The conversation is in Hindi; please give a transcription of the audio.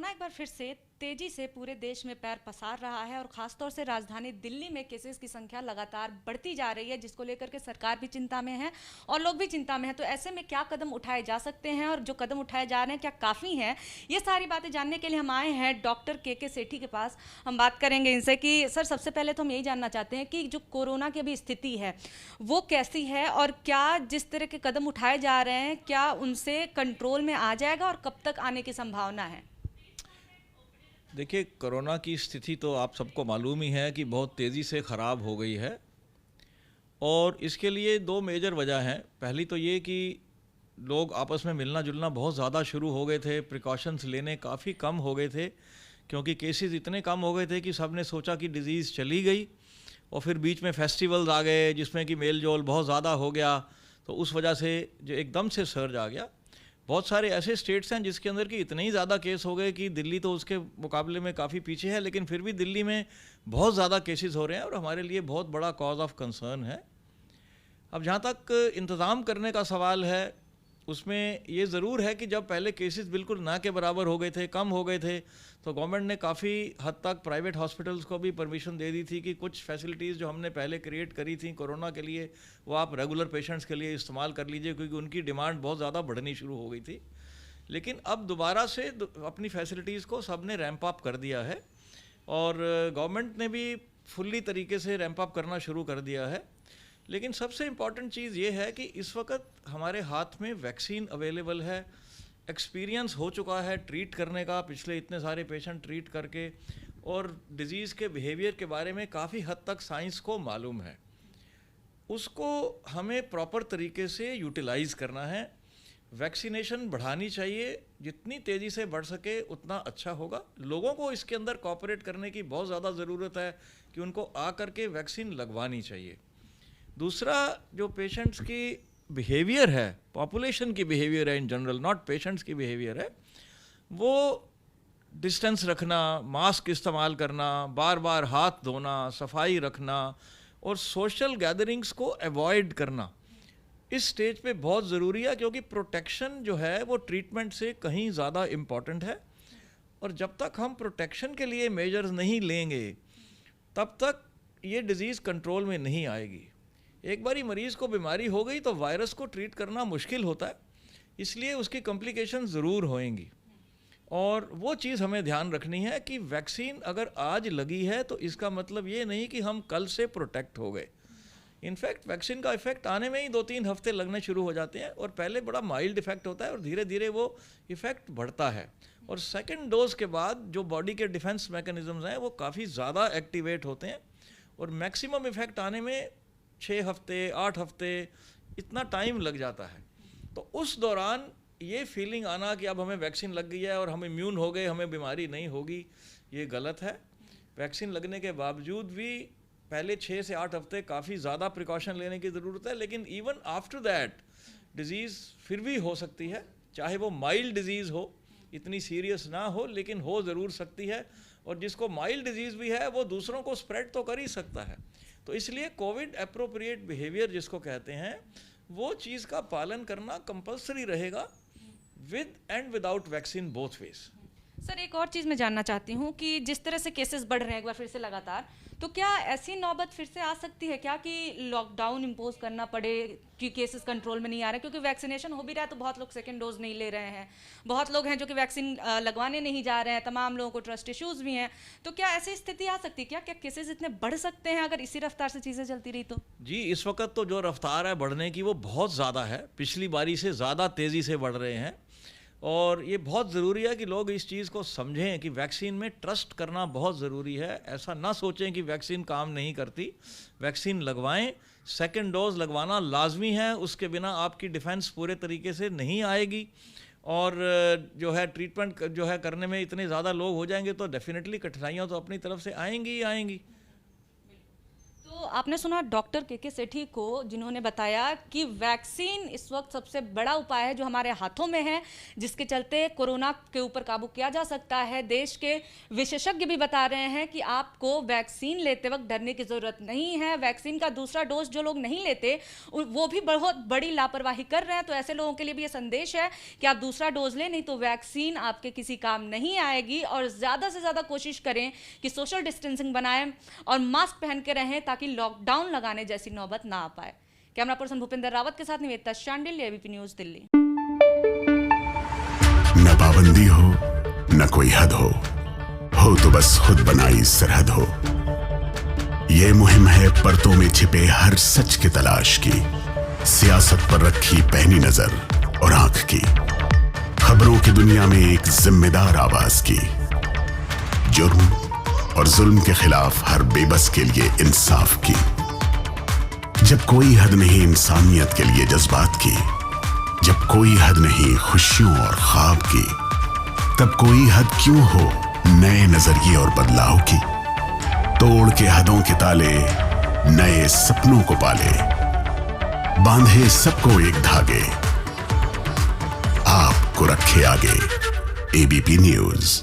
कोरोना एक बार फिर से तेजी से पूरे देश में पैर पसार रहा है और खासतौर से राजधानी दिल्ली में केसेस की संख्या लगातार बढ़ती जा रही है, जिसको लेकर के सरकार भी चिंता में है और लोग भी चिंता में हैं। तो ऐसे में क्या कदम उठाए जा सकते हैं और जो कदम उठाए जा रहे हैं क्या काफ़ी हैं? ये सारी बातें जानने के लिए हम आए हैं डॉक्टर के सेठी के पास। हम बात करेंगे इनसे कि सर, सबसे पहले तो हम यही जानना चाहते हैं कि जो कोरोना की अभी स्थिति है वो कैसी है और क्या जिस तरह के कदम उठाए जा रहे हैं क्या उनसे कंट्रोल में आ जाएगा और कब तक आने की संभावना है? देखिए, कोरोना की स्थिति तो आप सबको मालूम ही है कि बहुत तेज़ी से ख़राब हो गई है और इसके लिए दो मेजर वजह हैं। पहली तो ये कि लोग आपस में मिलना जुलना बहुत ज़्यादा शुरू हो गए थे, प्रिकॉशंस लेने काफ़ी कम हो गए थे क्योंकि केसेस इतने कम हो गए थे कि सब ने सोचा कि डिज़ीज़ चली गई और फिर बीच में फेस्टिवल्स आ गए जिसमें कि मेल जोल बहुत ज़्यादा हो गया, तो उस वजह से जो एकदम से सर्ज आ गया। बहुत सारे ऐसे स्टेट्स हैं जिसके अंदर कि इतने ही ज़्यादा केस हो गए कि दिल्ली तो उसके मुकाबले में काफ़ी पीछे है, लेकिन फिर भी दिल्ली में बहुत ज़्यादा केसेस हो रहे हैं और हमारे लिए बहुत बड़ा कॉज ऑफ कंसर्न है। अब जहाँ तक इंतज़ाम करने का सवाल है, उसमें ये ज़रूर है कि जब पहले केसेस बिल्कुल ना के बराबर हो गए थे, कम हो गए थे, तो गवर्नमेंट ने काफ़ी हद तक प्राइवेट हॉस्पिटल्स को भी परमिशन दे दी थी कि कुछ फैसिलिटीज़ जो हमने पहले क्रिएट करी थी कोरोना के लिए वो आप रेगुलर पेशेंट्स के लिए इस्तेमाल कर लीजिए, क्योंकि उनकी डिमांड बहुत ज़्यादा बढ़नी शुरू हो गई थी। लेकिन अब दोबारा से अपनी फैसिलिटीज़ को सब ने रैंप अप कर दिया है और गवर्नमेंट ने भी फुल्ली तरीके से रैंप अप करना शुरू कर दिया है। लेकिन सबसे इम्पॉर्टेंट चीज़ ये है कि इस वक्त हमारे हाथ में वैक्सीन अवेलेबल है, एक्सपीरियंस हो चुका है ट्रीट करने का, पिछले इतने सारे पेशेंट ट्रीट करके, और डिज़ीज़ के बिहेवियर के बारे में काफ़ी हद तक साइंस को मालूम है। उसको हमें प्रॉपर तरीके से यूटिलाइज़ करना है। वैक्सीनेशन बढ़ानी चाहिए, जितनी तेज़ी से बढ़ सके उतना अच्छा होगा। लोगों को इसके अंदर कॉपरेट करने की बहुत ज़्यादा ज़रूरत है कि उनको आ करके वैक्सीन लगवानी चाहिए। दूसरा, जो पेशेंट्स की बिहेवियर है, पॉपुलेशन की बिहेवियर है इन जनरल, नॉट पेशेंट्स की बिहेवियर है, वो डिस्टेंस रखना, मास्क इस्तेमाल करना, बार बार हाथ धोना, सफाई रखना और सोशल गैदरिंग्स को अवॉइड करना इस स्टेज पे बहुत ज़रूरी है, क्योंकि प्रोटेक्शन जो है वो ट्रीटमेंट से कहीं ज़्यादा इम्पॉर्टेंट है। और जब तक हम प्रोटेक्शन के लिए मेजर्स नहीं लेंगे तब तक ये डिज़ीज़ कंट्रोल में नहीं आएगी। एक बारी मरीज़ को बीमारी हो गई तो वायरस को ट्रीट करना मुश्किल होता है, इसलिए उसकी कॉम्प्लिकेशन ज़रूर होएंगी। और वो चीज़ हमें ध्यान रखनी है कि वैक्सीन अगर आज लगी है तो इसका मतलब ये नहीं कि हम कल से प्रोटेक्ट हो गए। इनफैक्ट वैक्सीन का इफ़ेक्ट आने में ही 2-3 हफ्ते लगने शुरू हो जाते हैं और पहले बड़ा माइल्ड इफ़ेक्ट होता है और धीरे धीरे वो इफ़ेक्ट बढ़ता है। और सेकेंड डोज के बाद जो बॉडी के डिफेंस मैकेनिज़म्स हैं वो काफ़ी ज़्यादा एक्टिवेट होते हैं और मैक्सिमम इफ़ेक्ट आने में 6 हफ्ते 8 हफ्ते इतना टाइम लग जाता है। तो उस दौरान ये फीलिंग आना कि अब हमें वैक्सीन लग गई है और हम इम्यून हो गए, हमें बीमारी नहीं होगी, ये गलत है। वैक्सीन लगने के बावजूद भी पहले 6 से 8 हफ्ते काफ़ी ज़्यादा प्रिकॉशन लेने की ज़रूरत है, लेकिन इवन आफ्टर दैट डिज़ीज़ फिर भी हो सकती है, चाहे वो माइल्ड डिज़ीज़ हो, इतनी सीरियस ना हो, लेकिन हो ज़रूर सकती है। और जिसको माइल्ड डिज़ीज़ भी है वो दूसरों को स्प्रेड तो कर ही सकता है। तो इसलिए कोविड एप्रोप्रिएट बिहेवियर जिसको कहते हैं, वो चीज़ का पालन करना कंपलसरी रहेगा, with and without vaccine both ways. Sir, एक और चीज़ मैं जानना चाहती हूँ कि जिस तरह से केसेस बढ़ रहे हैं एक बार फिर से लगातार, तो क्या ऐसी नौबत फिर से आ सकती है क्या कि लॉकडाउन इम्पोज करना पड़े कि केसेस कंट्रोल में नहीं आ रहे? क्योंकि वैक्सीनेशन हो भी रहा है तो बहुत लोग सेकंड डोज नहीं ले रहे हैं, बहुत लोग हैं जो कि वैक्सीन लगवाने नहीं जा रहे हैं, तमाम लोगों को ट्रस्ट इश्यूज़ भी हैं। तो क्या ऐसी स्थिति आ सकती है क्या केसेस इतने बढ़ सकते हैं अगर इसी रफ्तार से चीज़ें चलती रही तो? जी, इस वक्त तो जो रफ्तार है बढ़ने की वो बहुत ज़्यादा है, पिछली बारी से ज़्यादा तेज़ी से बढ़ रहे हैं। और ये बहुत ज़रूरी है कि लोग इस चीज़ को समझें कि वैक्सीन में ट्रस्ट करना बहुत ज़रूरी है। ऐसा ना सोचें कि वैक्सीन काम नहीं करती, वैक्सीन लगवाएं, सेकंड डोज लगवाना लाजमी है, उसके बिना आपकी डिफेंस पूरे तरीके से नहीं आएगी। और जो है ट्रीटमेंट जो है करने में इतने ज़्यादा लोग हो जाएंगे तो डेफिनेटली कठिनाइयाँ तो अपनी तरफ से आएंगी ही आएंगी। तो आपने सुना डॉक्टर के सेठी को, जिन्होंने बताया कि वैक्सीन इस वक्त सबसे बड़ा उपाय है जो हमारे हाथों में है, जिसके चलते कोरोना के ऊपर काबू किया जा सकता है। देश के विशेषज्ञ भी बता रहे हैं कि आपको वैक्सीन लेते वक्त डरने की जरूरत नहीं है। वैक्सीन का दूसरा डोज जो लोग नहीं लेते वो भी बहुत बड़ी लापरवाही कर रहे हैं। तो ऐसे लोगों के लिए भी ये संदेश है कि आप दूसरा डोज लें, नहीं तो वैक्सीन आपके किसी काम नहीं आएगी। और ज्यादा से ज्यादा कोशिश करें कि सोशल डिस्टेंसिंग बनाएं और मास्क पहन के रहें ताकि लॉकडाउन लगाने जैसी नौबत ना आ पाए। कैमरा पर्सन भूपेंद्र रावत के साथ निवेदिता शांडिल, एबीपी न्यूज, दिल्ली। न पाबंदी हो न कोई हद हो तो बस खुद बनाई सरहद हो। ये मुहिम है परतों में छिपे हर सच की तलाश की, सियासत पर रखी पैनी नजर और आंख की, खबरों की दुनिया में एक जिम्मेदार आवाज की, जुर्म और जुल्म के खिलाफ हर बेबस के लिए इंसाफ की। जब कोई हद नहीं इंसानियत के लिए जज्बात की, जब कोई हद नहीं खुशियों और ख्वाब की, तब कोई हद क्यों हो नए नजरिए और बदलाव की। तोड़ के हदों के ताले नए सपनों को पाले, बांधे सबको एक धागे, आपको रखे आगे। ABP news.